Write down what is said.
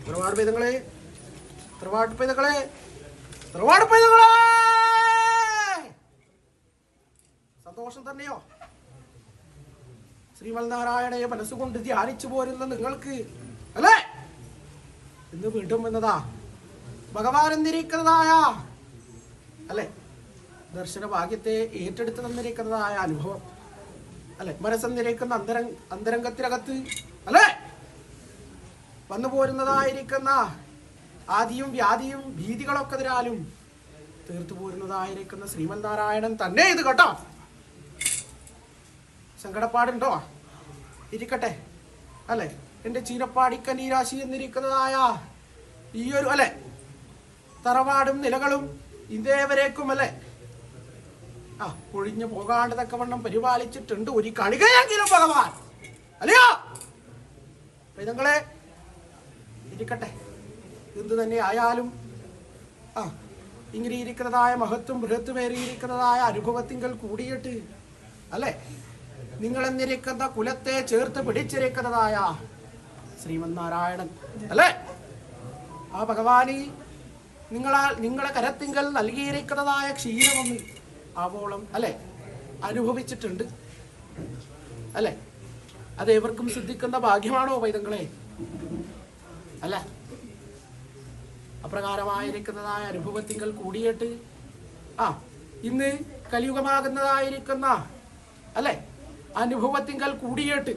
തറവാട് പൈതങ്ങളെ തറവാട് പൈതങ്ങളെ തറവാട് പൈതങ്ങളെ സന്തോഷം തന്നെയോ? ശ്രീമൽനാരായണയെ മനസ്സുകൊണ്ട് ധ്യാനിച്ചു പോരുന്ന നിങ്ങൾക്ക് അല്ലേ ഇന്ന് വീണ്ടും എന്നതാ ഭഗവാൻ എന്നിരിക്കുന്നതായ അല്ലെ ദർശന ഭാഗ്യത്തെ ഏറ്റെടുത്ത് തന്നിരിക്കുന്നതായ അനുഭവം അല്ലെ മനസ്സെന്നിരിക്കുന്ന അന്തരംഗത്തിനകത്ത് അല്ലെ വന്നു പോരുന്നതായിരിക്കുന്ന ആദിയും വ്യാധിയും ഭീതികളൊക്കെ ഇതിനാലും തീർത്തു പോരുന്നതായിരിക്കുന്ന ശ്രീമന്നാരായണൻ തന്നെ ഇത് കേട്ടോ. സങ്കടപ്പാടുണ്ടോ? ഇരിക്കട്ടെ അല്ലെ എൻ്റെ ചീനപ്പാടിക്ക നീരാശി എന്നിരിക്കുന്നതായ ഈ ഒരു അല്ലെ തറവാടും നിലകളും ഇതേവരേക്കും അല്ലെ ഒഴിഞ്ഞു പോകാണ്ട് വണ്ണം പരിപാലിച്ചിട്ടുണ്ട് ഒരു കണികയെങ്കിലും ഭഗവാൻ അല്ലയോ? പൈതങ്ങളെ ഇരിക്കട്ടെ. എന്തു തന്നെ ആയാലും ഇങ്ങനെ ഇരിക്കുന്നതായ മഹത്വം ബൃഹത്വമേറിയിരിക്കുന്നതായ അനുഭവത്തിങ്കൽ കൂടിയിട്ട് അല്ലെ നിങ്ങളെന്നിരിക്കുന്ന കുലത്തെ ചേർത്ത് പിടിച്ചിരിക്കുന്നതായ ശ്രീമന്നാരായണൻ അല്ലെ ആ ഭഗവാനി നിങ്ങളെ കരത്തിങ്കൽ നൽകിയിരിക്കുന്നതായ ക്ഷീരമൊന്ന് ആവോളം അല്ലെ അനുഭവിച്ചിട്ടുണ്ട് അല്ലെ. അത് ഏവർക്കും സിദ്ധിക്കുന്ന ഭാഗ്യമാണോ പൈതങ്ങളെ? അല്ല അപ്രകാരമായിരിക്കുന്നതായ അനുഭവത്തിങ്കൽ കൂടിയിട്ട് ഇന്ന് കലിയുഗമാകുന്നതായിരിക്കുന്ന അല്ലെ അനുഭവത്തിങ്കൽ കൂടിയിട്ട്